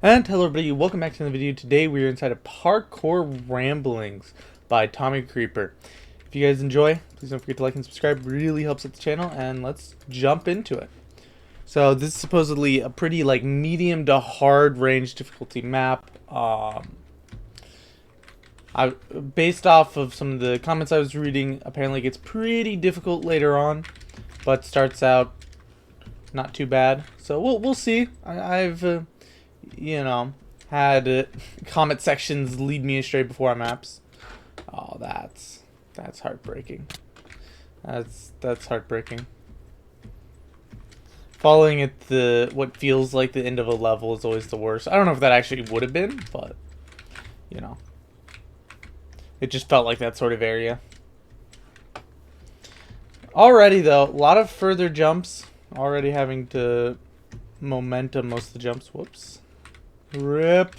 And hello everybody, welcome back to the video. Today we are inside of Parkour Ramblings by Tommy Creeper. If you guys enjoy, please don't forget to like and subscribe. It really helps out the channel, and let's jump into it. So this is supposedly a pretty medium to hard range difficulty map. Based off of some of the comments I was reading, apparently it gets pretty difficult later on, but starts out not too bad. So we'll see. I've had comment sections lead me astray before on maps. Oh, that's heartbreaking. That's heartbreaking. Falling at what feels like the end of a level is always the worst. I don't know if that actually would have been, but it just felt like that sort of area. Already though, a lot of further jumps. Already having to momentum most of the jumps. Whoops. Rip.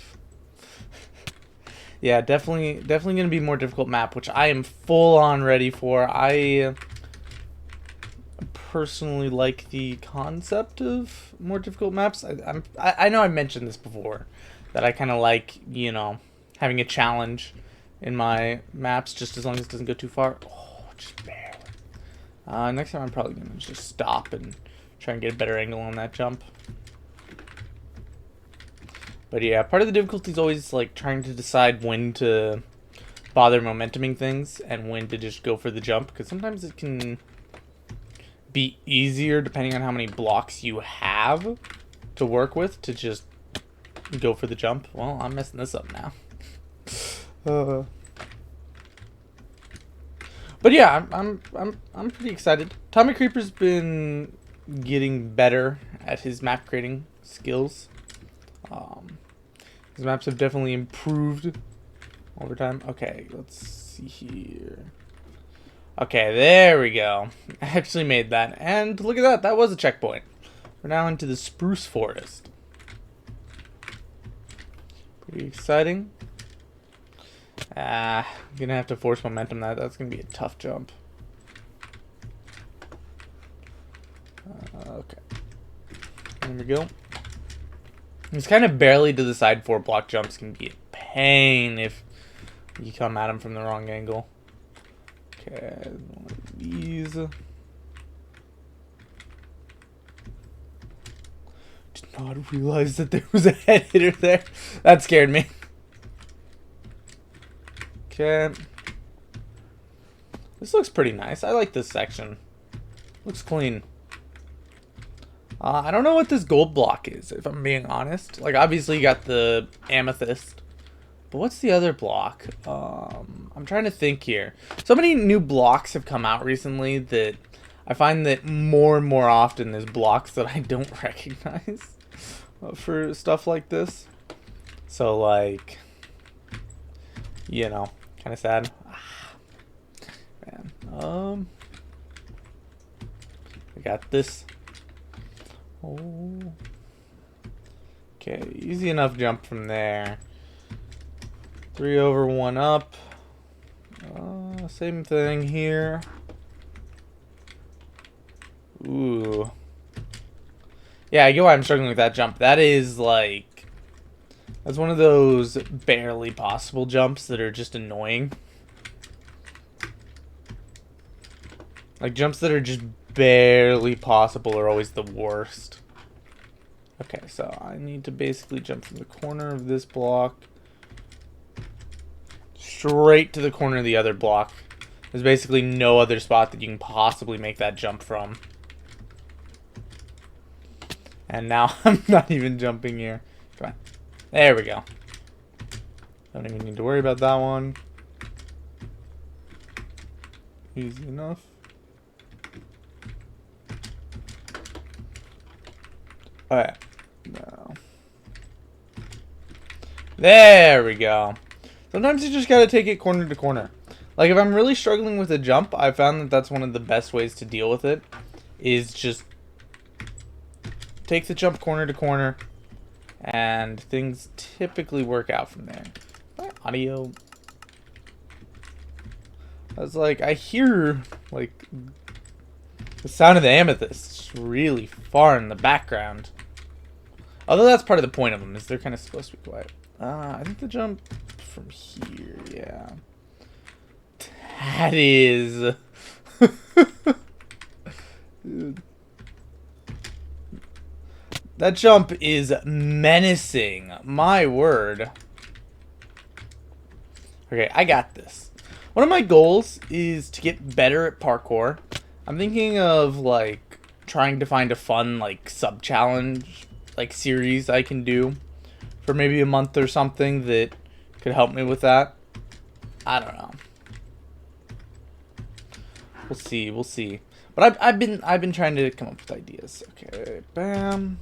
Yeah, definitely gonna be a more difficult map, which I am full on ready for. I personally like the concept of more difficult maps. I know I mentioned this before, that I kind of like having a challenge in my maps, just as long as it doesn't go too far. Oh, just barely. Next time I'm probably gonna just stop and try and get a better angle on that jump. But yeah, part of the difficulty is always trying to decide when to bother momentuming things and when to just go for the jump, because sometimes it can be easier depending on how many blocks you have to work with to just go for the jump. Well, I'm messing this up now. But yeah, I'm pretty excited. Tommy Creeper's been getting better at his map creating skills. His maps have definitely improved over time. Okay, let's see here. Okay, there we go. I actually made that. And look at that. That was a checkpoint. We're now into the spruce forest. Pretty exciting. I'm gonna have to force momentum that. That's gonna be a tough jump. Okay. There we go. It's kind of barely to the side 4-block jumps can be a pain if you come at them from the wrong angle. Okay, one of these. Did not realize that there was a head hitter there. That scared me. Okay. This looks pretty nice. I like this section. Looks clean. I don't know what this gold block is, if I'm being honest. Obviously you got the amethyst. But what's the other block? I'm trying to think here. So many new blocks have come out recently that I find that more and more often there's blocks that I don't recognize for stuff like this. So, kind of sad. Man. I got this. Oh. Okay, easy enough jump from there. 3 over, 1 up. Same thing here. Ooh. Yeah, I get why I'm struggling with that jump. That is that's one of those barely possible jumps that are just annoying. Jumps that are just barely possible are always the worst. Okay, so I need to basically jump from the corner of this block straight to the corner of the other block. There's basically no other spot that you can possibly make that jump from. And now I'm not even jumping here. Come on. There we go. Don't even need to worry about that one. Easy enough. Alright. No. There we go. Sometimes you just gotta take it corner to corner. If I'm really struggling with a jump, I found that that's one of the best ways to deal with it. Is just take the jump corner to corner, and things typically work out from there. My audio. I was I hear the sound of the amethyst really far in the background. Although that's part of the point of them, is they're kind of supposed to be quiet. I think the jump from here, yeah. That is... Dude. That jump is menacing. My word. Okay, I got this. One of my goals is to get better at parkour. I'm thinking of, like, trying to find a fun, like, sub-challenge, like, series I can do for maybe a month or something that could help me with that. I don't know. We'll see. But I've been trying to come up with ideas. Okay, bam.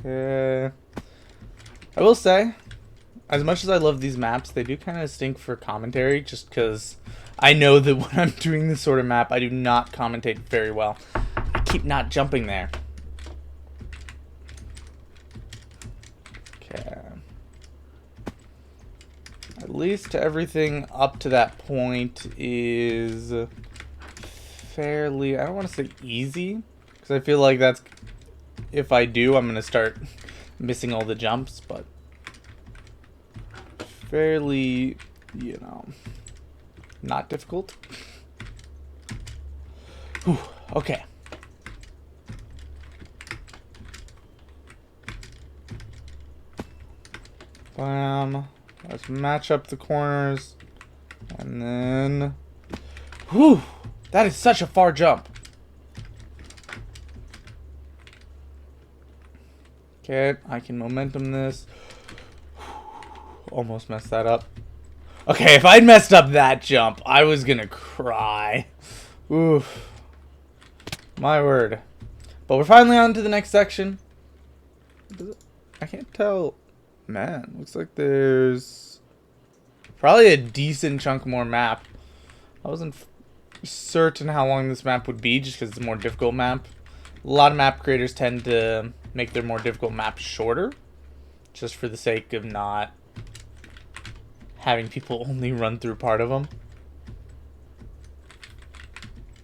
Okay. I will say, as much as I love these maps, they do kind of stink for commentary, just because I know that when I'm doing this sort of map, I do not commentate very well. I keep not jumping there. Okay. At least everything up to that point is fairly, I don't want to say easy, because I feel like that's, if I do, I'm going to start missing all the jumps, but fairly, you know, not difficult. Whew, okay. Let's match up the corners, and then, whew, that is such a far jump. Okay, I can momentum this. Almost messed that up. Okay, if I'd messed up that jump, I was gonna cry. Oof. My word. But we're finally on to the next section. I can't tell. Man, looks like there's probably a decent chunk more map. I wasn't certain how long this map would be just because it's a more difficult map. A lot of map creators tend to make their more difficult maps shorter, just for the sake of not having people only run through part of them.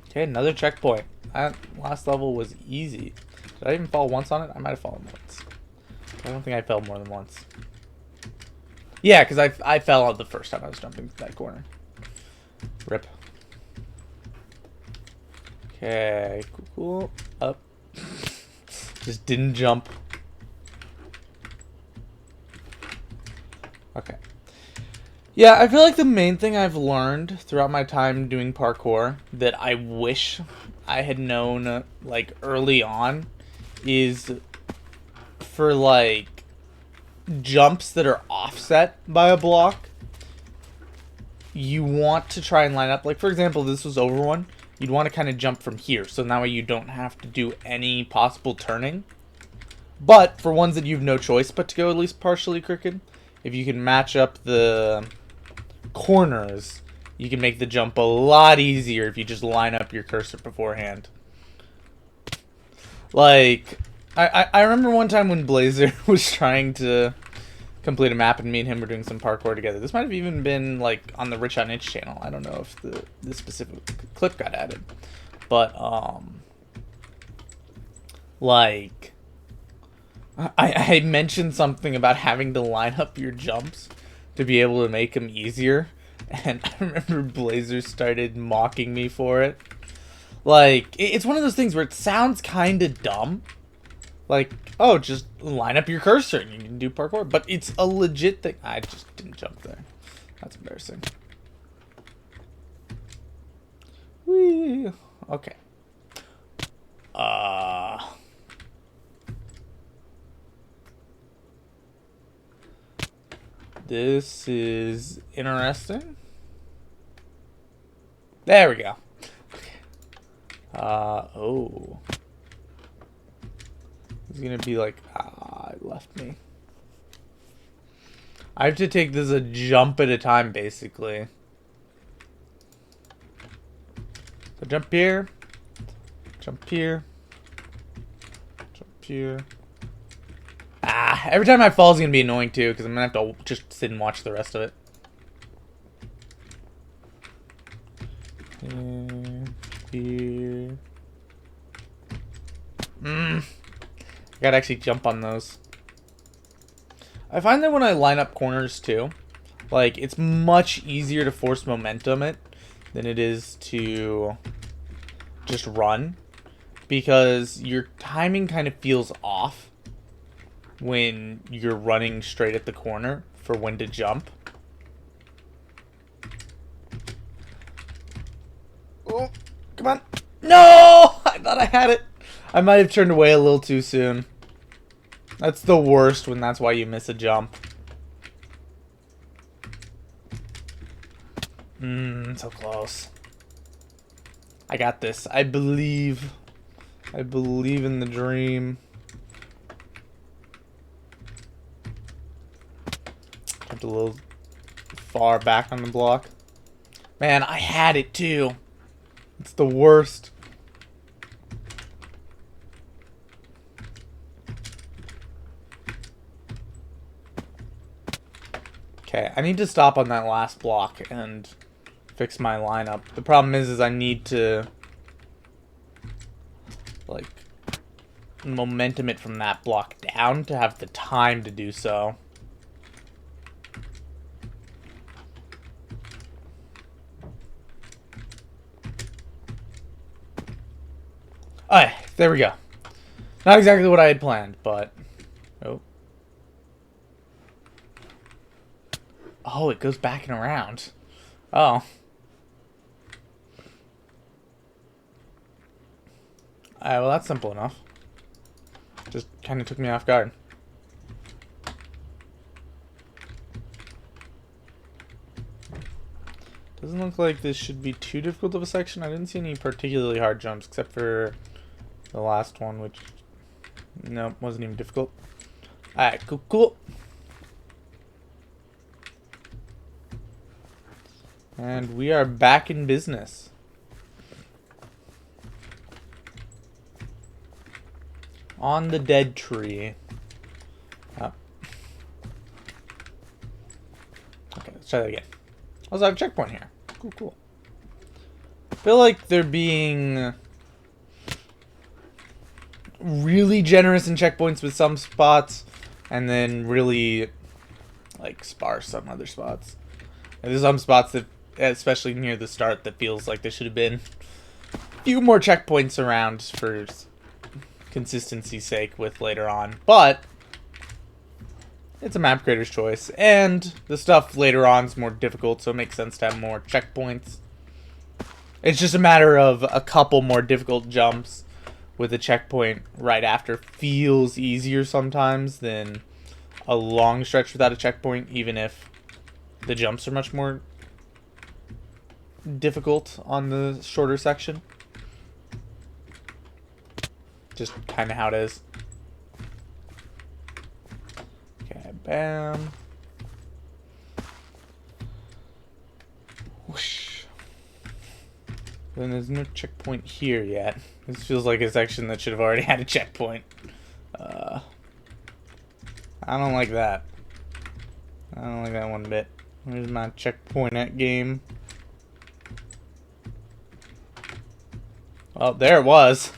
Okay, another checkpoint. That last level was easy. Did I even fall once on it? I might have fallen once. I don't think I fell more than once. Yeah, because I fell out the first time I was jumping that corner. Rip. Okay, cool. Up. Just didn't jump. Okay. Yeah, I feel like the main thing I've learned throughout my time doing parkour that I wish I had known, like, early on is for, like, jumps that are offset by a block, you want to try and line up. Like, for example, this was over one. You'd want to kind of jump from here, so that way you don't have to do any possible turning. But for ones that you have no choice but to go at least partially crooked, if you can match up the corners, you can make the jump a lot easier if you just line up your cursor beforehand. Like, I remember one time when Blazer was trying to complete a map and me and him were doing some parkour together. This might have even been like on the Rich on Itch channel. I don't know if the specific clip got added. But like I mentioned something about having to line up your jumps to be able to make them easier, and I remember Blazer started mocking me for it. Like, it's one of those things where it sounds kind of dumb. Like, oh, just line up your cursor and you can do parkour. But it's a legit thing. I just didn't jump there. That's embarrassing. Whee. Okay. This is interesting. There we go. Okay. Oh. It's gonna be like, it left me. I have to take this a jump at a time, basically. So jump here. Jump here. Jump here. Every time I fall is gonna be annoying too, because I'm gonna have to just sit and watch the rest of it. here. I gotta actually jump on those. I find that when I line up corners too, like, it's much easier to force momentum it than it is to just run, because your timing kind of feels off when you're running straight at the corner for when to jump. Oh, come on. No! I thought I had it. I might have turned away a little too soon. That's the worst when that's why you miss a jump. So close. I got this. I believe. I believe in the dream. Jumped a little far back on the block. Man, I had it too. It's the worst. Okay, I need to stop on that last block and fix my lineup. The problem is I need to, like, momentum it from that block down to have the time to do so. Alright, there we go. Not exactly what I had planned, but... Oh. Oh, it goes back and around. Oh. Alright, well, that's simple enough. Just kind of took me off guard. Doesn't look like this should be too difficult of a section. I didn't see any particularly hard jumps, except for the last one, which... no, wasn't even difficult. Alright, cool. And we are back in business. On the dead tree. Oh. Okay, let's try that again. Also, I have a checkpoint here. Cool. I feel like they're being really generous in checkpoints with some spots, and then really, like, sparse on other spots. And there's some spots that, especially near the start, that feels like there should have been a few more checkpoints around for consistency's sake with later on. But it's a map creator's choice, and the stuff later on is more difficult, so it makes sense to have more checkpoints. It's just a matter of a couple more difficult jumps with a checkpoint right after feels easier sometimes than a long stretch without a checkpoint, even if the jumps are much more difficult on the shorter section. Just kind of how it is. Okay, bam. Whoosh. Then there's no checkpoint here yet. This feels like a section that should have already had a checkpoint. I don't like that. I don't like that one bit. Where's my checkpoint at game? Oh, there it was.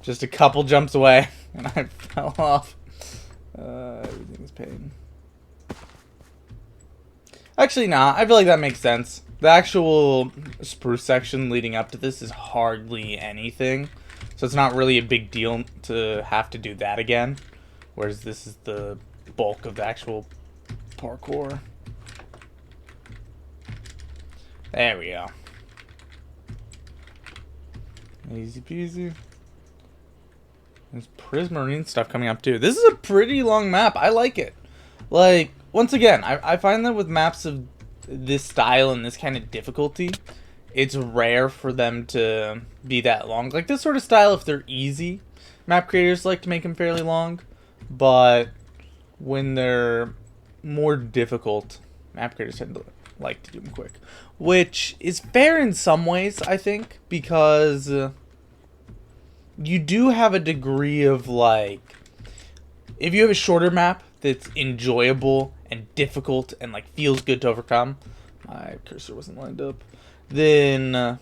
Just a couple jumps away, and I fell off. Everything's pain. Actually, nah. I feel like that makes sense. The actual spruce section leading up to this is hardly anything, so it's not really a big deal to have to do that again. Whereas this is the bulk of the actual parkour. There we go. Easy peasy. There's prismarine stuff coming up too. This is a pretty long map. I like it. Like, once again, I find that with maps of this style and this kind of difficulty, it's rare for them to be that long. Like, this sort of style, if they're easy, map creators like to make them fairly long. But when they're more difficult, map creators tend to like to do them quick. Which is fair in some ways, I think, because you do have a degree of, like, if you have a shorter map that's enjoyable and difficult and, like, feels good to overcome, my cursor wasn't lined up, then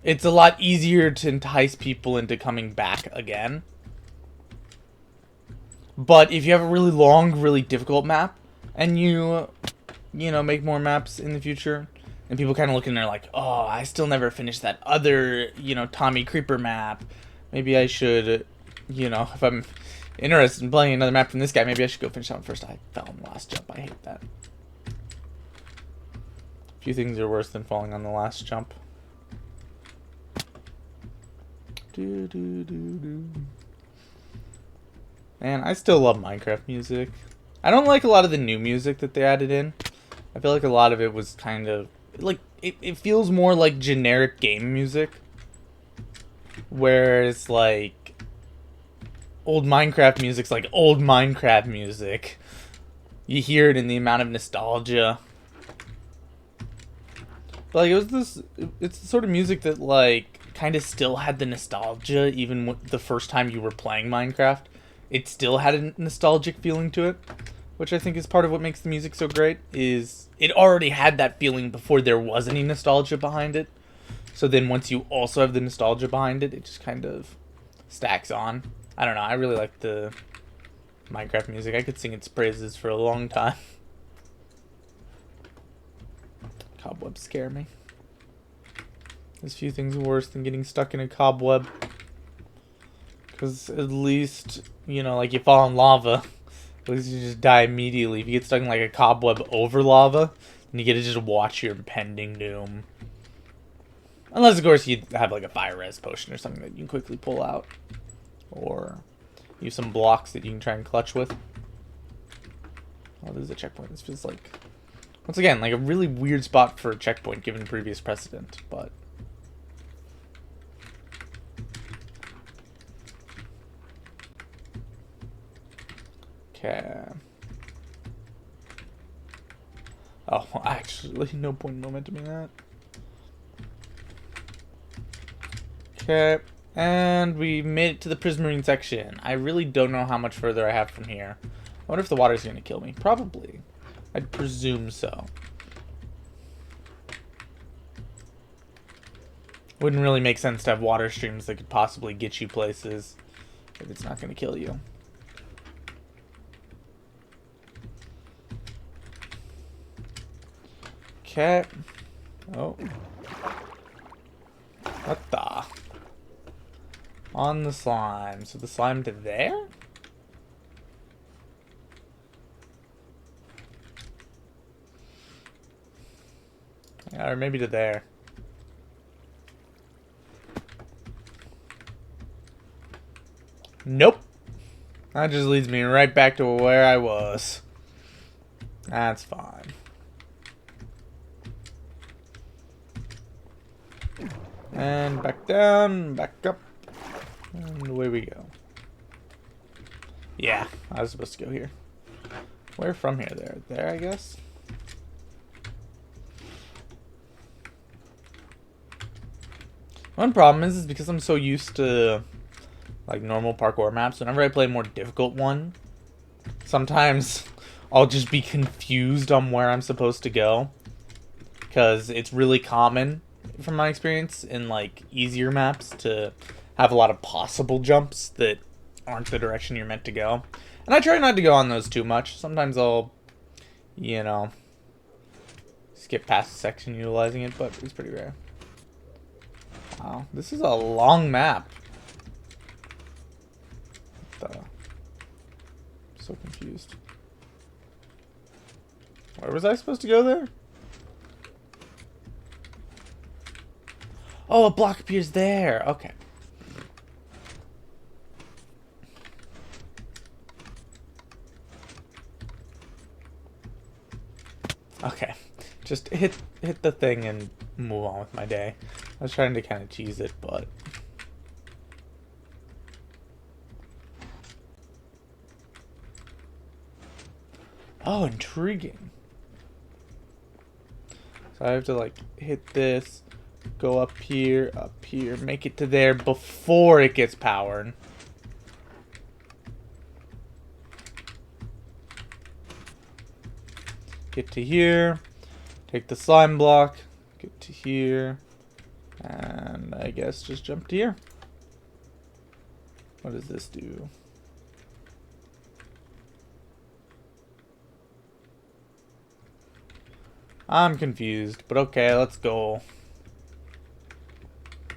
it's a lot easier to entice people into coming back again. But if you have a really long, really difficult map, and you know, make more maps in the future, and people kind of look in there like, oh, I still never finished that other, you know, Tommy Creeper map. Maybe I should, you know, if I'm interested in playing another map from this guy, maybe I should go finish that one first. I fell on the last jump. I hate that. Few things are worse than falling on the last jump. Man, I still love Minecraft music. I don't like a lot of the new music that they added in. I feel like a lot of it was kind of like it feels more like generic game music, whereas like old Minecraft music's like old Minecraft music. You hear it in the amount of nostalgia. But like it's the sort of music that like kind of still had the nostalgia even with the first time you were playing Minecraft. It still had a nostalgic feeling to it, which I think is part of what makes the music so great. Is it already had that feeling before there was any nostalgia behind it. So then once you also have the nostalgia behind it, it just kind of stacks on. I don't know. I really like the Minecraft music. I could sing its praises for a long time. Cobwebs scare me. There's few things worse than getting stuck in a cobweb. Because at least, you know, like you fall in lava, at least you just die immediately. If you get stuck in like a cobweb over lava, then you get to just watch your impending doom. Unless, of course, you have like a fire res potion or something that you can quickly pull out. Or use some blocks that you can try and clutch with. Oh, this is a checkpoint. This feels like, once again, like a really weird spot for a checkpoint given previous precedent, but... Okay. Oh, actually, no point in momentuming that. Okay. And we made it to the Prismarine section. I really don't know how much further I have from here. I wonder if the water's going to kill me. Probably. I'd presume so. Wouldn't really make sense to have water streams that could possibly get you places if it's not going to kill you. Okay. Oh. What the? On the slime. So the slime to there? Yeah, or maybe to there. Nope. That just leads me right back to where I was. That's fine. And back down, back up, and away we go. Yeah, I was supposed to go here. Where from here? There. There, I guess. One problem is because I'm so used to like normal parkour maps, whenever I play a more difficult one, sometimes I'll just be confused on where I'm supposed to go. Because it's really common, from my experience, in like easier maps to have a lot of possible jumps that aren't the direction you're meant to go. And I try not to go on those too much. Sometimes I'll, you know, skip past a section utilizing it, but it's pretty rare. Wow, this is a long map. What the? I'm so confused. Where was I supposed to go there? Oh, a block appears there. Okay. Okay. Just hit the thing and move on with my day. I was trying to kind of cheese it, but... Oh, intriguing. So I have to, like, hit this, go up here, make it to there before it gets powered. Get to here, take the slime block, get to here, And I guess just jump to here. What does this do? I'm confused, but okay, let's go.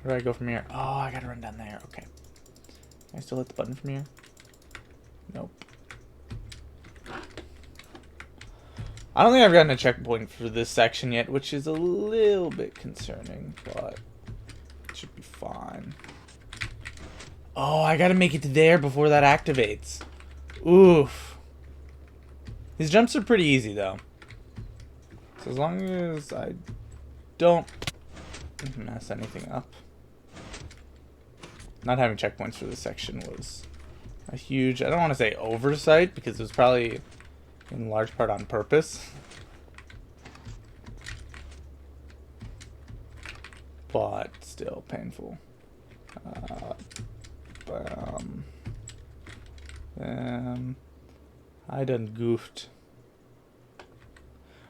Where do I go from here? Oh, I gotta run down there. Okay. Can I still hit the button from here? Nope. I don't think I've gotten a checkpoint for this section yet, which is a little bit concerning, but it should be fine. Oh, I gotta make it to there before that activates. Oof. These jumps are pretty easy, though. So as long as I don't mess anything up. Not having checkpoints for this section was a huge, I don't want to say oversight, because it was probably in large part on purpose. But still painful. I done goofed.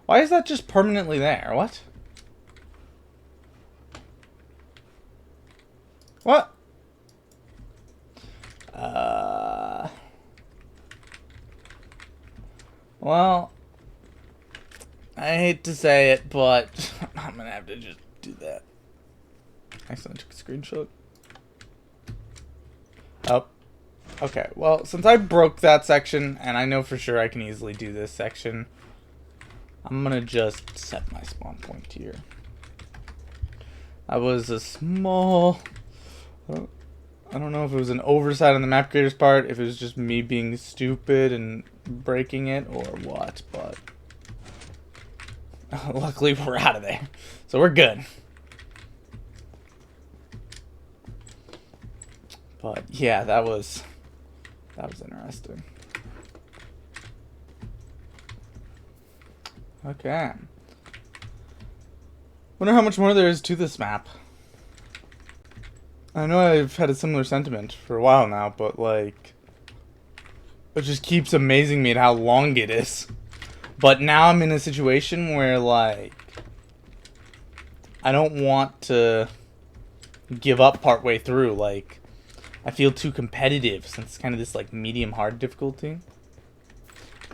Why is that just permanently there? What? What? Well, I hate to say it, but I'm gonna have to just do that. Accidentally took a screenshot. Oh. Okay, well, since I broke that section, and I know for sure I can easily do this section, I'm gonna just set my spawn point here. That was a small... I don't know if it was an oversight on the map creator's part, if it was just me being stupid and breaking it, or what, but... luckily we're out of there, so we're good. But yeah, that was interesting. Okay. Wonder how much more there is to this map. I know I've had a similar sentiment for a while now, but like, it just keeps amazing me at how long it is. But now I'm in a situation where like, I don't want to give up partway through. Like, I feel too competitive since it's kind of this like medium hard difficulty.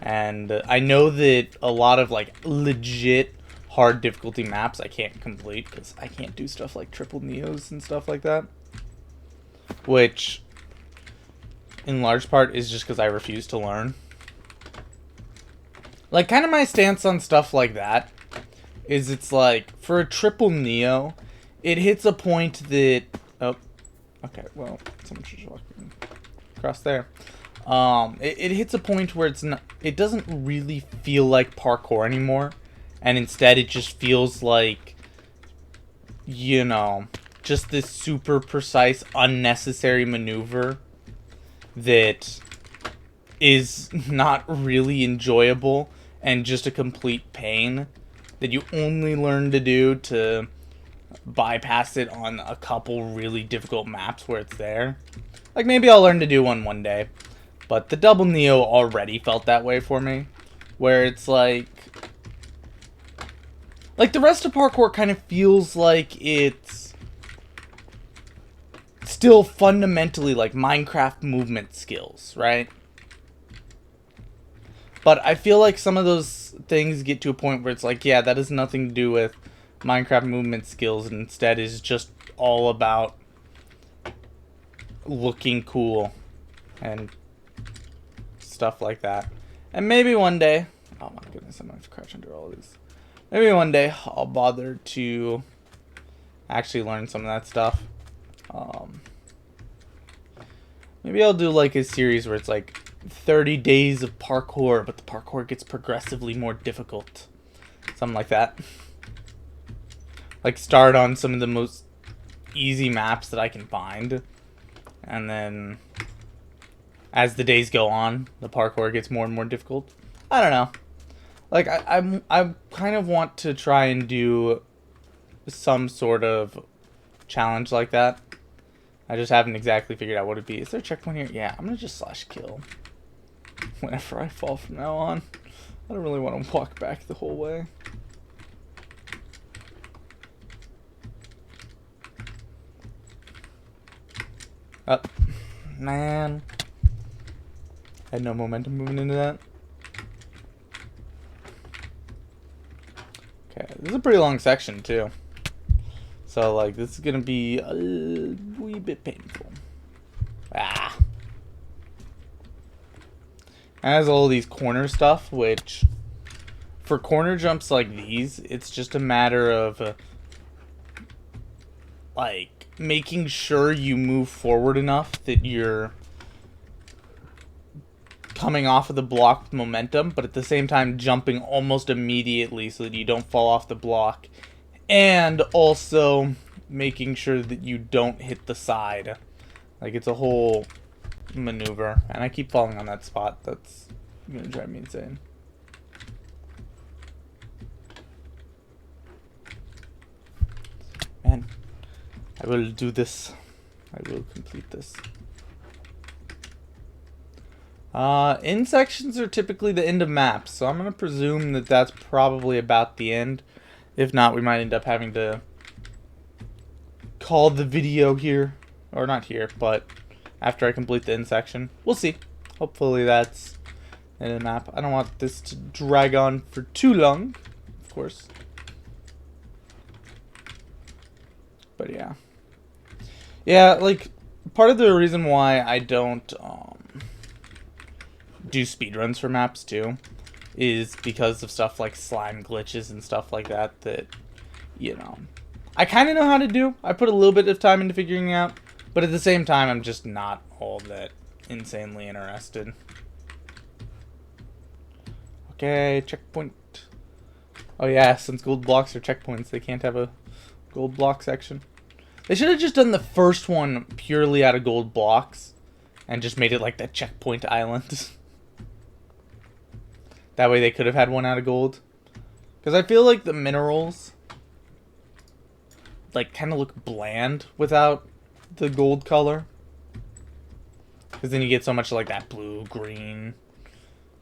And I know that a lot of like legit hard difficulty maps I can't complete because I can't do stuff like triple neos and stuff like that. Which, in large part, is just because I refuse to learn. Like, kind of my stance on stuff like that is it's like, for a triple neo, it hits a point that... Oh, okay, well, someone's just walking across there. It hits a point where it's not... It doesn't really feel like parkour anymore. And instead, it just feels like, you know... just this super precise, unnecessary maneuver that is not really enjoyable and just a complete pain that you only learn to do to bypass it on a couple really difficult maps where it's there. Like, maybe I'll learn to do one day, but the double neo already felt that way for me, where it's like the rest of parkour kind of feels like it's still fundamentally like Minecraft movement skills, right? But I feel like some of those things get to a point where it's like, yeah, that has nothing to do with Minecraft movement skills, and instead is just all about looking cool and stuff like that. And maybe one day, oh my goodness, I'm gonna have to crouch under all of these. Maybe one day I'll bother to actually learn some of that stuff. Maybe I'll do like a series where it's like 30 days of parkour, but the parkour gets progressively more difficult. Something like that. Like, start on some of the most easy maps that I can find, and then as the days go on, the parkour gets more and more difficult. I don't know. Like, I kind of want to try and do some sort of challenge like that. I just haven't exactly figured out what it'd be. Is there a checkpoint here? Yeah, I'm gonna just /kill whenever I fall from now on. I don't really want to walk back the whole way. Oh, man. I had no momentum moving into that. Okay, this is a pretty long section, too. So, like, this is gonna be a wee bit painful. Ah. It has all these corner stuff, which, for corner jumps like these, it's just a matter of, like, making sure you move forward enough that you're coming off of the block with momentum, but at the same time jumping almost immediately so that you don't fall off the block. And also making sure that you don't hit the side. Like, it's a whole maneuver. And I keep falling on that spot. That's gonna drive me insane. Man, I will do this. I will complete this. End sections are typically the end of maps, so I'm going to presume that that's probably about the end. If not, we might end up having to call the video here. Or not here, but after I complete the end section. We'll see. Hopefully that's the end of the map. I don't want this to drag on for too long, of course. But yeah. Yeah, like, part of the reason why I don't do speedruns for maps too is because of stuff like slime glitches and stuff like that that, you know, I kind of know how to do. I put a little bit of time into figuring it out, but at the same time I'm just not all that insanely interested. Okay, checkpoint. Oh yeah, since gold blocks are checkpoints, they can't have a gold block section. They should have just done the first one purely out of gold blocks and just made it like that checkpoint island. That way they could have had one out of gold. Because I feel like the minerals, like, kind of look bland without the gold color. Because then you get so much like that blue, green,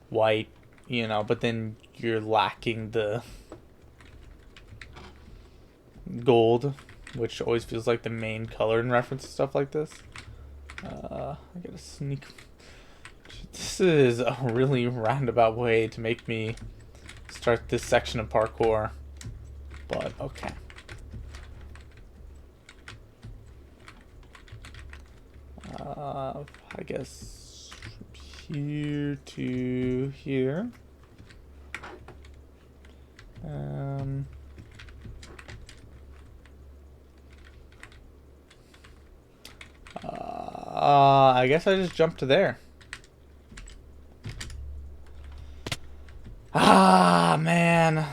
white, you know, but then you're lacking the gold, which always feels like the main color in reference to stuff like this. I gotta sneak. This is a really roundabout way to make me start this section of parkour, but okay. I guess from here to here. I guess I just jumped to there. Ah, man.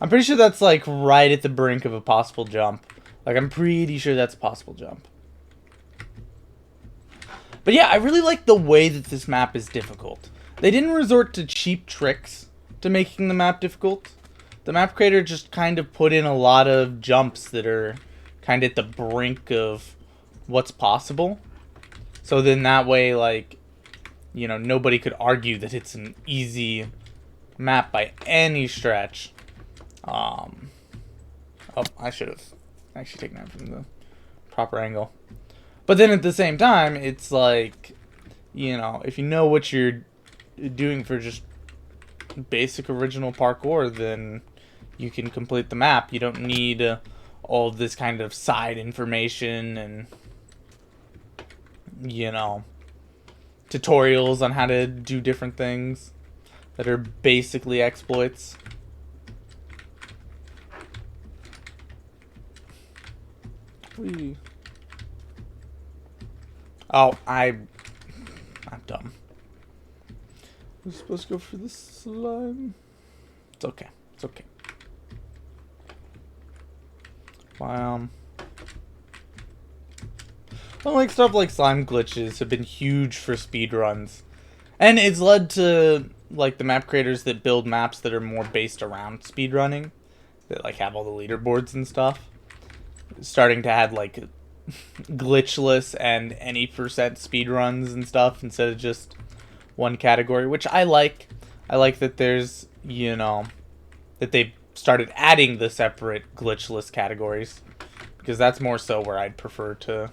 I'm pretty sure that's like right at the brink of a possible jump. Like, I'm pretty sure that's a possible jump. But yeah, I really like the way that this map is difficult. They didn't resort to cheap tricks to making the map difficult. The map creator just kind of put in a lot of jumps that are kind of at the brink of what's possible. So then that way, like, you know, nobody could argue that it's an easy map by any stretch. Oh, I should have actually taken that from the proper angle. But then at the same time, it's like, you know, if you know what you're doing for just basic original parkour, then you can complete the map. You don't need all of this kind of side information and, you know, tutorials on how to do different things that are basically exploits. Whee. Oh, I'm dumb. We're supposed to go for the slime. It's okay. It's okay. Wow. Well, like, stuff like slime glitches have been huge for speedruns. And it's led to, like, the map creators that build maps that are more based around speedrunning, that, like, have all the leaderboards and stuff, starting to have, like, glitchless and any percent speedruns and stuff instead of just one category, which I like. I like that there's, you know, that they started adding the separate glitchless categories, because that's more so where I'd prefer to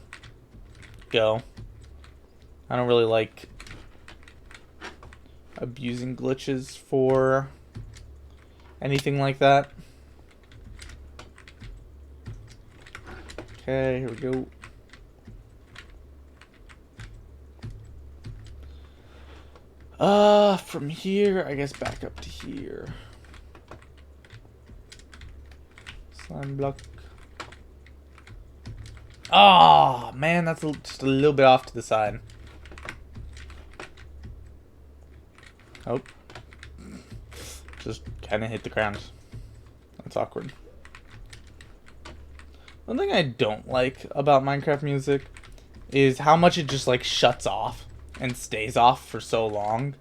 go. I don't really like abusing glitches for anything like that. Okay, here we go. From here, I guess back up to here. Slime block. Oh, man, that's just a little bit off to the side. Oh. Just kind of hit the ground. That's awkward. One thing I don't like about Minecraft music is how much it just, like, shuts off and stays off for so long.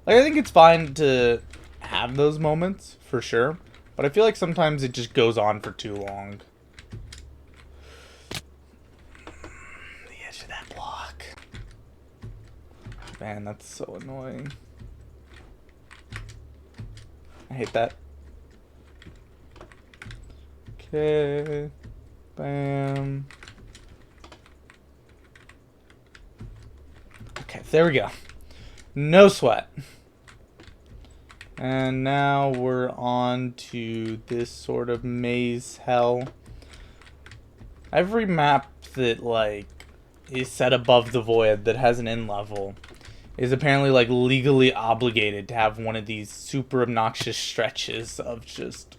Like, I think it's fine to have those moments, for sure. But I feel like sometimes it just goes on for too long. The edge of that block. Man, that's so annoying. I hate that. Okay. Bam. Okay, there we go. No sweat. And now we're on to this sort of maze hell. Every map that, like, is set above the void that has an end level is apparently, like, legally obligated to have one of these super obnoxious stretches of just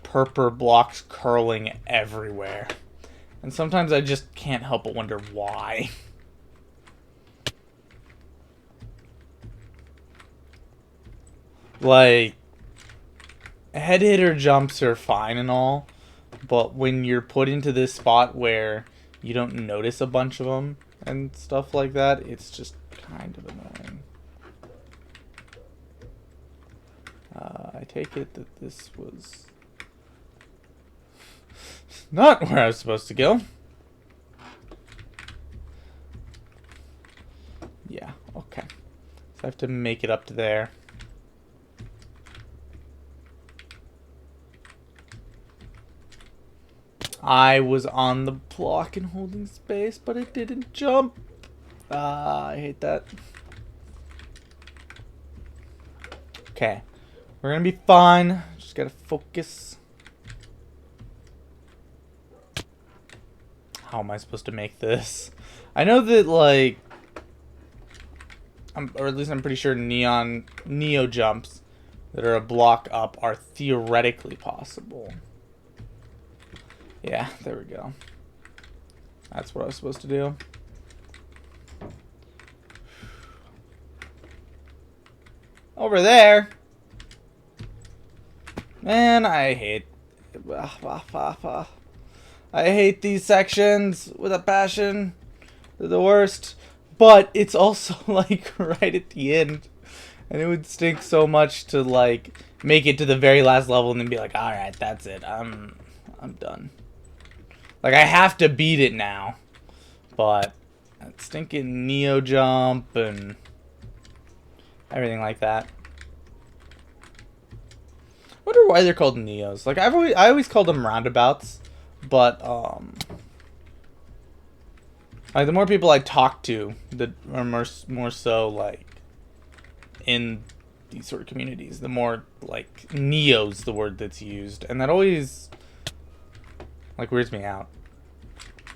purple blocks curling everywhere. And sometimes I just can't help but wonder why. Like, head hitter jumps are fine and all, but when you're put into this spot where you don't notice a bunch of them and stuff like that, it's just kind of annoying. I take it that this was not where I was supposed to go. Yeah, okay. So I have to make it up to there. I was on the block and holding space, but it didn't jump. I hate that. Okay. We're gonna be fine. Just gotta focus. How am I supposed to make this? I know that, like, or at least I'm pretty sure Neo jumps that are a block up are theoretically possible. Yeah, there we go. That's what I was supposed to do. Over there. Man, I hate these sections with a passion. They're the worst. But it's also, like, right at the end. And it would stink so much to, like, make it to the very last level and then be like, alright, that's it. I'm done. Like, I have to beat it now. But that stinking Neo jump and everything like that. I wonder why they're called Neos. Like, I always called them roundabouts, but like, the more people I talk to that are more so, like, in these sort of communities, the more, like, Neo's the word that's used, and that always, like, weirds me out.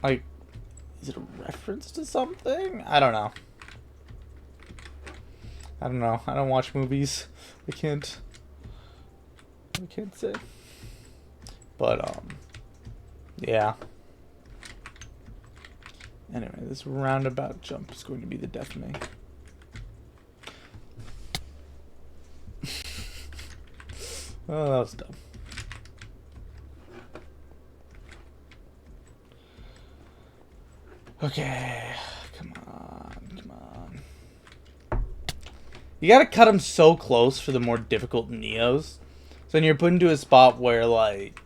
Like, is it a reference to something? I don't know. I don't watch movies. I can't say. But, yeah. Anyway, this roundabout jump is going to be the death of me. Oh, that was dumb. Okay, come on. You gotta cut them so close for the more difficult Neos. So then you're put into a spot where, like,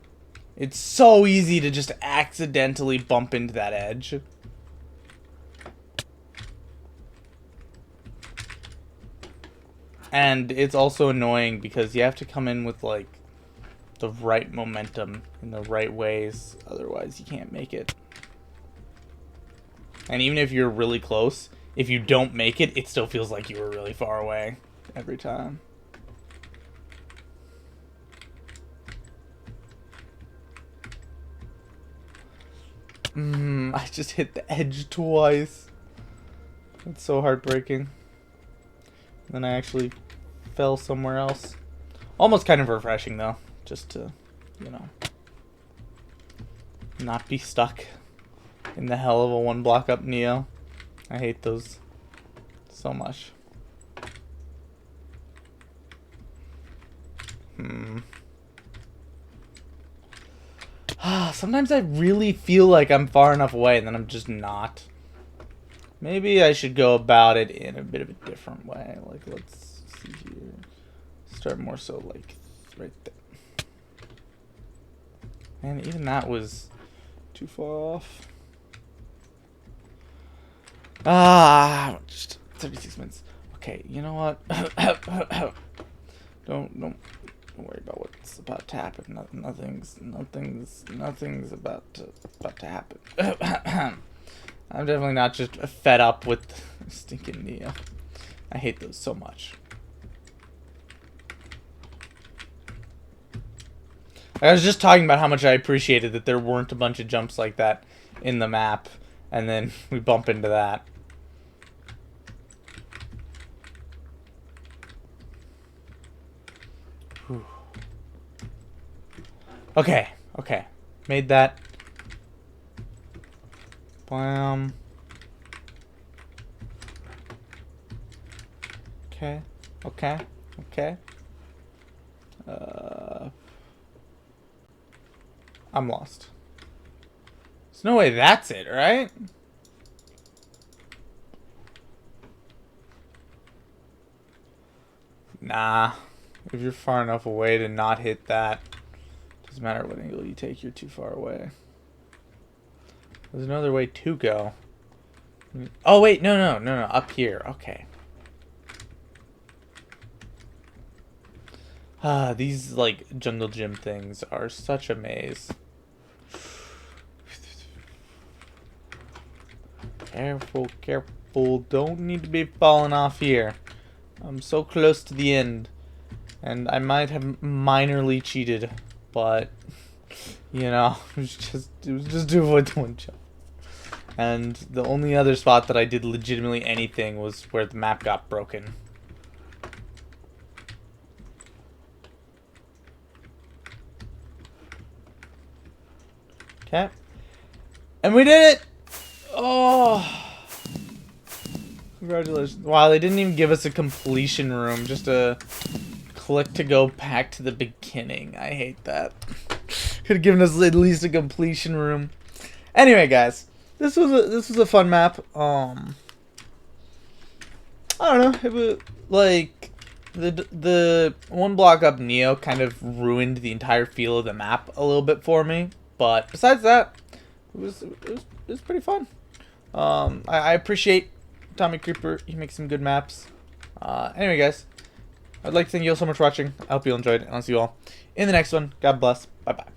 it's so easy to just accidentally bump into that edge. And it's also annoying because you have to come in with, like, the right momentum in the right ways. Otherwise, you can't make it. And even if you're really close, if you don't make it, it still feels like you were really far away every time. I just hit the edge twice. It's so heartbreaking. Then I actually fell somewhere else. Almost kind of refreshing though, just to, you know, not be stuck in the hell of a 1 block up Neo. I hate those so much. Sometimes I really feel like I'm far enough away and then I'm just not. Maybe I should go about it in a bit of a different way. Like, let's see here. Start more so like right there. And even that was too far off. Just 36 minutes. Okay, you know what? Don't worry about what's about to happen. Nothing's about to happen. I'm definitely not just fed up with stinking Neo. I hate those so much. I was just talking about how much I appreciated that there weren't a bunch of jumps like that in the map, and then we bump into that. Whew. Okay. Made that. Blam. Okay. I'm lost. There's no way that's it, right? Nah. If you're far enough away to not hit that, doesn't matter what angle you take, you're too far away. There's another way to go. Oh wait, no, up here. Okay. These like jungle gym things are such a maze. Careful. Don't need to be falling off here. I'm so close to the end. And I might have minorly cheated, but you know, it was just to avoid the 1 jump. And the only other spot that I did legitimately anything was where the map got broken. Okay. And we did it! Oh! Congratulations. Wow, they didn't even give us a completion room, just a click to go back to the beginning. I hate that. Could have given us at least a completion room. Anyway, guys, this was a fun map. I don't know. It was like the 1 block up Neo kind of ruined the entire feel of the map a little bit for me. But besides that, it was pretty fun. I appreciate Tommy Creeper. He makes some good maps. Anyway, guys, I'd like to thank you all so much for watching. I hope you all enjoyed, and I'll see you all in the next one. God bless. Bye-bye.